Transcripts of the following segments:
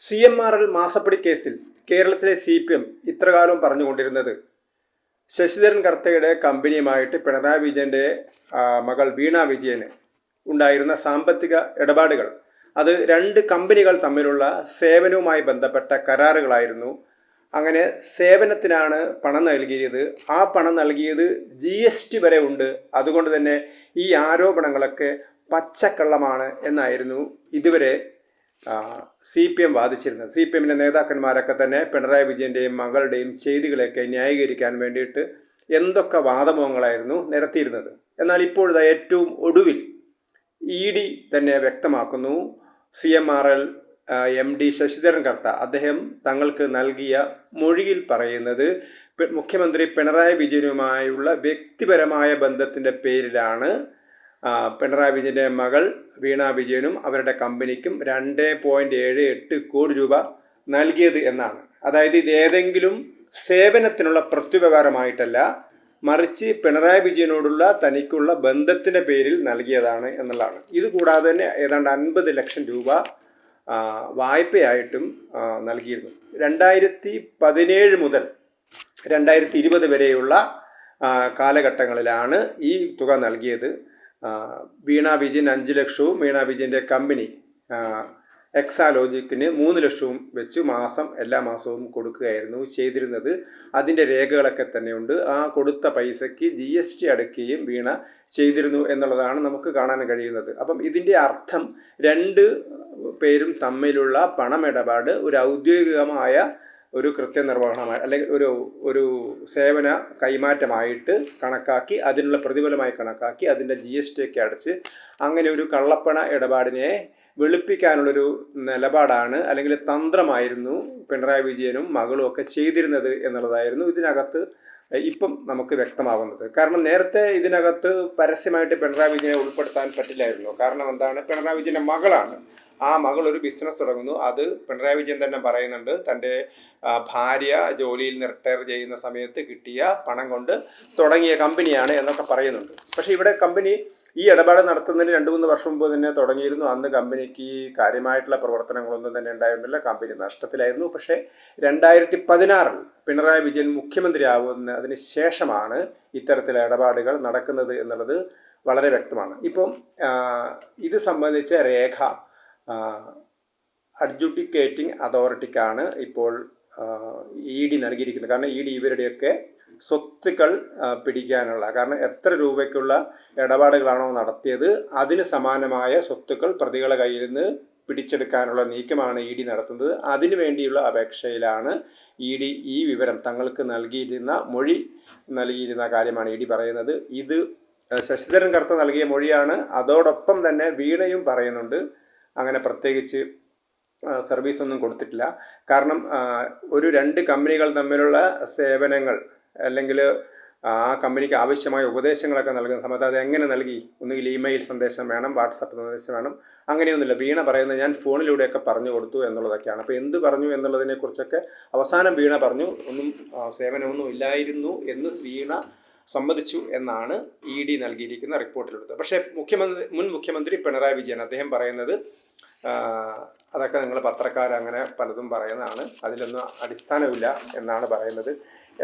CMRL മാസപ്പടി കേസിൽ കേരളത്തിലെ CPM ഇത്രകാലം പറഞ്ഞുകൊണ്ടിരുന്നത് ശശിധരൻ കർത്തയുടെ കമ്പനിയുമായിട്ട് പിണറായി വിജയൻ്റെ മകൾ വീണ വിജയന് ഉണ്ടായിരുന്ന സാമ്പത്തിക ഇടപാടുകൾ അത് രണ്ട് കമ്പനികൾ തമ്മിലുള്ള സേവനവുമായി ബന്ധപ്പെട്ട കരാറുകളായിരുന്നു. അങ്ങനെ സേവനത്തിനാണ് പണം നൽകിയത്. ആ പണം നൽകിയത് GST വരെ ഉണ്ട്. അതുകൊണ്ട് തന്നെ ഈ ആരോപണങ്ങളൊക്കെ പച്ചക്കള്ളമാണ് എന്നായിരുന്നു ഇതുവരെ CPM വാദിച്ചിരുന്നത്. CPMൻ്റെ നേതാക്കന്മാരൊക്കെ തന്നെ പിണറായി വിജയൻ്റെയും മകളുടെയും ചെയ്തികളെയൊക്കെ ന്യായീകരിക്കാൻ വേണ്ടിയിട്ട് എന്തൊക്കെ വാദമുഖങ്ങളായിരുന്നു നിരത്തിയിരുന്നത്. എന്നാൽ ഇപ്പോഴത്തെ ഏറ്റവും ഒടുവിൽ ED തന്നെ വ്യക്തമാക്കുന്നു, CMRL MD ശശിധരൻ കർത്ത അദ്ദേഹം തങ്ങൾക്ക് നൽകിയ മൊഴിയിൽ പറയുന്നത് മുഖ്യമന്ത്രി പിണറായി വിജയനുമായുള്ള വ്യക്തിപരമായ ബന്ധത്തിൻ്റെ പേരിലാണ് പിണറായി വിജയൻ്റെ മകൾ വീണ വിജയനും അവരുടെ കമ്പനിക്കും 2.78 കോടി രൂപ നൽകിയത് എന്നാണ്. അതായത് ഇത് ഏതെങ്കിലും സേവനത്തിനുള്ള പ്രത്യുപകാരമായിട്ടല്ല, മറിച്ച് പിണറായി വിജയനോടുള്ള തനിക്കുള്ള ബന്ധത്തിൻ്റെ പേരിൽ നൽകിയതാണ് എന്നുള്ളതാണ്. ഇതുകൂടാതെ തന്നെ ഏതാണ്ട് 50 ലക്ഷം രൂപ വായ്പയായിട്ടും നൽകിയിരുന്നു. 2017 മുതൽ 2020 വരെയുള്ള കാലഘട്ടങ്ങളിലാണ് ഈ തുക നൽകിയത്. വീണ വിജയൻ 5 ലക്ഷവും വീണ വിജയൻ്റെ കമ്പനി എക്സാലോജിക്കിന് 3 ലക്ഷവും വെച്ച് എല്ലാ മാസവും കൊടുക്കുകയായിരുന്നു ചെയ്തിരുന്നത്. അതിൻ്റെ രേഖകളൊക്കെ തന്നെയുണ്ട്. ആ കൊടുത്ത പൈസയ്ക്ക് GST അടയ്ക്കുകയും വീണ ചെയ്തിരുന്നു എന്നുള്ളതാണ് നമുക്ക് കാണാൻ കഴിയുന്നത്. അപ്പം ഇതിൻ്റെ അർത്ഥം രണ്ട് പേരും തമ്മിലുള്ള പണമിടപാട് ഒരു ഔദ്യോഗികമായ ഒരു കൃത്യനിർവഹണമായി അല്ലെങ്കിൽ ഒരു സേവന കൈമാറ്റമായിട്ട് കണക്കാക്കി അതിനുള്ള പ്രതിഫലമായി കണക്കാക്കി അതിൻ്റെ GST ഒക്കെ അടച്ച് അങ്ങനെ ഒരു കള്ളപ്പണ ഇടപാടിനെ വെളുപ്പിക്കാനുള്ളൊരു നിലപാടാണ് അല്ലെങ്കിൽ തന്ത്രമായിരുന്നു പിണറായി വിജയനും മകളും ഒക്കെ ചെയ്തിരുന്നത് എന്നുള്ളതായിരുന്നു ഇതിനകത്ത് ഇപ്പം നമുക്ക് വ്യക്തമാകുന്നത്. കാരണം നേരത്തെ ഇതിനകത്ത് പരസ്യമായിട്ട് പിണറായി വിജയനെ ഉൾപ്പെടുത്താൻ പറ്റില്ലായിരുന്നു. കാരണം എന്താണ്, പിണറായി വിജയൻ്റെ മകളാണ്. ആ മകൾ ഒരു ബിസിനസ് തുടങ്ങുന്നു. അത് പിണറായി വിജയൻ തന്നെ പറയുന്നുണ്ട്, തൻ്റെ ഭാര്യ ജോലിയിൽ നിന്ന് റിട്ടയർ ചെയ്യുന്ന സമയത്ത് കിട്ടിയ പണം കൊണ്ട് തുടങ്ങിയ കമ്പനിയാണ് എന്നൊക്കെ പറയുന്നുണ്ട്. പക്ഷേ ഇവിടെ കമ്പനി ഈ ഇടപാട് നടത്തുന്നതിന് 2-3 വർഷം മുമ്പ് തന്നെ തുടങ്ങിയിരുന്നു. അന്ന് കമ്പനിക്ക് കാര്യമായിട്ടുള്ള പ്രവർത്തനങ്ങളൊന്നും തന്നെ ഉണ്ടായിരുന്നില്ല, കമ്പനി നഷ്ടത്തിലായിരുന്നു. പക്ഷേ 2016 പിണറായി വിജയൻ മുഖ്യമന്ത്രിയാവുന്നതിന് ശേഷമാണ് ഇത്തരത്തിലുള്ള ഇടപാടുകൾ നടക്കുന്നത് എന്നുള്ളത് വളരെ വ്യക്തമാണ്. ഇപ്പം ഇത് സംബന്ധിച്ച രേഖ അഡ്ജുഡിക്കേറ്റിംഗ് അതോറിറ്റിക്കാണ് ഇപ്പോൾ ED നൽകിയിരിക്കുന്നത്. കാരണം ED ഇവരുടെയൊക്കെ സ്വത്തുക്കൾ പിടിക്കാനുള്ള, കാരണം എത്ര രൂപയ്ക്കുള്ള ഇടപാടുകളാണോ നടത്തിയത് അതിന് സമാനമായ സ്വത്തുക്കൾ പ്രതികളുടെ കയ്യിൽ നിന്ന് പിടിച്ചെടുക്കാനുള്ള നീക്കമാണ് ED നടത്തുന്നത്. അതിനു വേണ്ടിയുള്ള അപേക്ഷയിലാണ് ED ഈ വിവരം തങ്ങൾക്ക് മൊഴി നൽകിയിരുന്ന കാര്യമാണ് ED പറയുന്നത്. ഇത് ശശിധരൻ കർത്ത നൽകിയ മൊഴിയാണ്. അതോടൊപ്പം തന്നെ വീണയും പറയുന്നുണ്ട് അങ്ങനെ പ്രത്യേകിച്ച് സർവീസൊന്നും കൊടുത്തിട്ടില്ല. കാരണം ഒരു രണ്ട് കമ്പനികൾ തമ്മിലുള്ള സേവനങ്ങൾ അല്ലെങ്കിൽ ആ കമ്പനിക്ക് ആവശ്യമായ ഉപദേശങ്ങളൊക്കെ നൽകുന്ന സമയത്ത് അത് എങ്ങനെ നൽകി? ഒന്നുകിൽ ഇമെയിൽ സന്ദേശം വേണം, വാട്സപ്പ് സന്ദേശം വേണം, അങ്ങനെയൊന്നുമില്ല. വീണ പറയുന്നത് ഞാൻ ഫോണിലൂടെയൊക്കെ പറഞ്ഞു കൊടുത്തു എന്നുള്ളതൊക്കെയാണ്. അപ്പോൾ എന്ത് പറഞ്ഞു എന്നുള്ളതിനെക്കുറിച്ചൊക്കെ അവസാനം വീണ പറഞ്ഞു സേവനമൊന്നും ഇല്ലായിരുന്നു എന്ന് വീണ സമ്മതിച്ചു എന്നാണ് ED നൽകിയിരിക്കുന്ന റിപ്പോർട്ടിലെടുത്തത്. പക്ഷേ മുൻ മുഖ്യമന്ത്രി പിണറായി വിജയൻ അദ്ദേഹം പറയുന്നത് അതൊക്കെ നിങ്ങൾ പത്രക്കാരങ്ങനെ പലതും പറയുന്നതാണ്, അതിലൊന്നും അടിസ്ഥാനമില്ല എന്നാണ് പറയുന്നത്.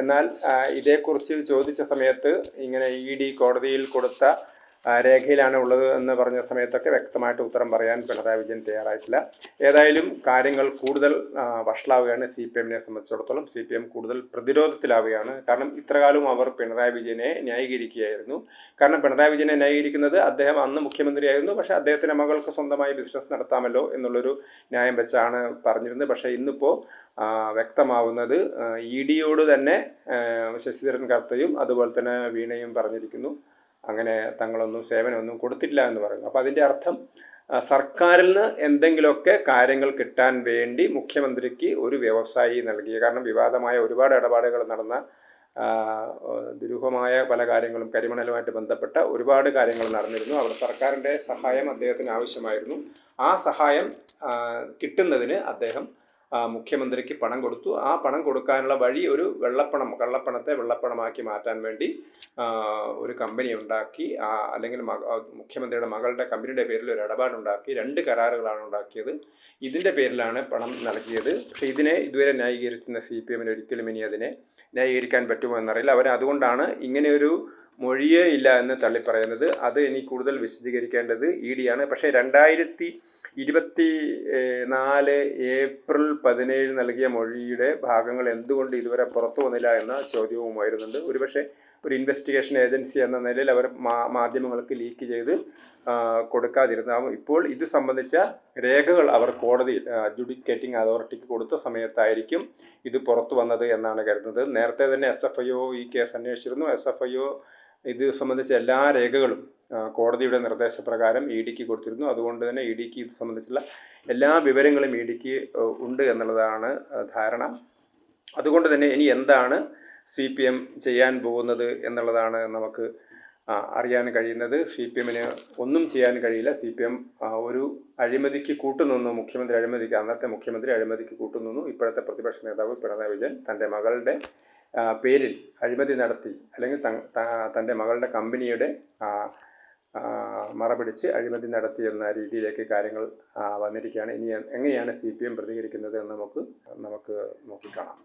എന്നാൽ ഇതേക്കുറിച്ച് ചോദിച്ച സമയത്ത് ഇങ്ങനെ ED കോടതിയിൽ കൊടുത്ത രേഖയിലാണ് ഉള്ളത് എന്ന് പറഞ്ഞ സമയത്തൊക്കെ വ്യക്തമായിട്ട് ഉത്തരം പറയാൻ പിണറായി വിജയൻ തയ്യാറായിട്ടില്ല. ഏതായാലും കാര്യങ്ങൾ കൂടുതൽ വഷളാവുകയാണ്. CPMനെ സംബന്ധിച്ചിടത്തോളം CPM കൂടുതൽ പ്രതിരോധത്തിലാവുകയാണ്. കാരണം ഇത്രകാലം അവർ പിണറായി വിജയനെ ന്യായീകരിക്കുകയായിരുന്നു. കാരണം പിണറായി വിജയനെ ന്യായീകരിക്കുന്നത് അദ്ദേഹം അന്ന് മുഖ്യമന്ത്രിയായിരുന്നു, പക്ഷേ അദ്ദേഹത്തിൻ്റെ മകൾക്ക് സ്വന്തമായി ബിസിനസ് നടത്താമല്ലോ എന്നുള്ളൊരു ന്യായം വെച്ചാണ് പറഞ്ഞിരുന്നത്. പക്ഷേ ഇന്നിപ്പോൾ വ്യക്തമാവുന്നത് EDയോട് തന്നെ ശശിധരൻ കർത്തയും അതുപോലെ തന്നെ വീണയും പറഞ്ഞിരിക്കുന്നു അങ്ങനെ തങ്ങളൊന്നും സേവനമൊന്നും കൊടുത്തില്ല എന്ന് പറയുന്നു. അപ്പോൾ അതിൻ്റെ അർത്ഥം സർക്കാരിൽ നിന്ന് എന്തെങ്കിലുമൊക്കെ കാര്യങ്ങൾ കിട്ടാൻ വേണ്ടി മുഖ്യമന്ത്രിക്ക് ഒരു വ്യവസായി നൽകിയ, കാരണം വിവാദമായ ഒരുപാട് ഇടപാടുകൾ നടന്ന ദുരൂഹമായ പല കാര്യങ്ങളും കരിമണലുമായിട്ട് ബന്ധപ്പെട്ട ഒരുപാട് കാര്യങ്ങൾ നടന്നിരുന്നു. അവിടെ സർക്കാരിൻ്റെ സഹായം അദ്ദേഹത്തിന് ആവശ്യമായിരുന്നു. ആ സഹായം കിട്ടുന്നതിന് അദ്ദേഹം മുഖ്യമന്ത്രിക്ക് പണം കൊടുത്തു. ആ പണം കൊടുക്കാനുള്ള വഴി ഒരു കള്ളപ്പണത്തെ വെള്ളപ്പണമാക്കി മാറ്റാൻ വേണ്ടി ഒരു കമ്പനി ഉണ്ടാക്കി, അല്ലെങ്കിൽ മുഖ്യമന്ത്രിയുടെ മകളുടെ കമ്പനിയുടെ പേരിൽ ഒരു ഇടപാടുണ്ടാക്കി. 2 കരാറുകളാണ് ഉണ്ടാക്കിയത്. ഇതിൻ്റെ പേരിലാണ് പണം നൽകിയത്. പക്ഷേ ഇതിനെ ഇതുവരെ ന്യായീകരിക്കുന്ന CPM ഒരിക്കലും ഇനി അതിനെ ന്യായീകരിക്കാൻ പറ്റുമോ എന്നറിയില്ല. അതുകൊണ്ടാണ് ഇങ്ങനെയൊരു മൊഴിയേ ഇല്ല എന്ന് തള്ളിപ്പറയുന്നത്. അത് ഇനി കൂടുതൽ വിശദീകരിക്കേണ്ടത് ED ആണ്. പക്ഷേ 2024 ഏപ്രിൽ 17 നൽകിയ മൊഴിയുടെ ഭാഗങ്ങൾ എന്തുകൊണ്ട് ഇതുവരെ പുറത്തു വന്നില്ല എന്ന ചോദ്യവും വരുന്നുണ്ട്. ഒരുപക്ഷെ ഒരു ഇൻവെസ്റ്റിഗേഷൻ ഏജൻസി എന്ന നിലയിൽ അവർ മാധ്യമങ്ങൾക്ക് ലീക്ക് ചെയ്ത് കൊടുക്കാതിരുന്നാവും. ഇപ്പോൾ ഇത് സംബന്ധിച്ച രേഖകൾ അവർ കോടതിയിൽ അഡ്ജുഡിക്കേറ്റിംഗ് അതോറിറ്റിക്ക് കൊടുത്ത സമയത്തായിരിക്കും ഇത് പുറത്തു വന്നത് എന്നാണ് കരുതുന്നത്. നേരത്തെ തന്നെ SFIO ഈ കേസ് അന്വേഷിച്ചിരുന്നു. SFIO ഇത് സംബന്ധിച്ച എല്ലാ രേഖകളും കോടതിയുടെ നിർദ്ദേശപ്രകാരം EDക്ക് കൊടുത്തിരുന്നു. അതുകൊണ്ട് തന്നെ EDക്ക് ഇത് സംബന്ധിച്ചുള്ള എല്ലാ വിവരങ്ങളും EDക്ക് ഉണ്ട് എന്നുള്ളതാണ് ധാരണ. അതുകൊണ്ട് തന്നെ ഇനി എന്താണ് CPM ചെയ്യാൻ പോകുന്നത് എന്നുള്ളതാണ് നമുക്ക് അറിയാൻ കഴിയുന്നത്. CPMന് ഒന്നും ചെയ്യാൻ കഴിയില്ല. CPM ഒരു അഴിമതിക്ക് കൂട്ടുനിന്നു. അന്നത്തെ മുഖ്യമന്ത്രി അഴിമതിക്ക് കൂട്ടുനിന്നു. ഇപ്പോഴത്തെ പ്രതിപക്ഷ നേതാവ് പിണറായി വിജയൻ തൻ്റെ മകളുടെ പേരിൽ അഴിമതി നടത്തി, അല്ലെങ്കിൽ തൻ്റെ മകളുടെ കമ്പനിയുടെ മറപിടിച്ച് അഴിമതി നടത്തി എന്ന രീതിയിലേക്ക് കാര്യങ്ങൾ വന്നിരിക്കുകയാണ്. ഇനി എങ്ങനെയാണ് CPM പ്രതികരിക്കുന്നത് എന്ന് നമുക്ക് നോക്കിക്കാണാം.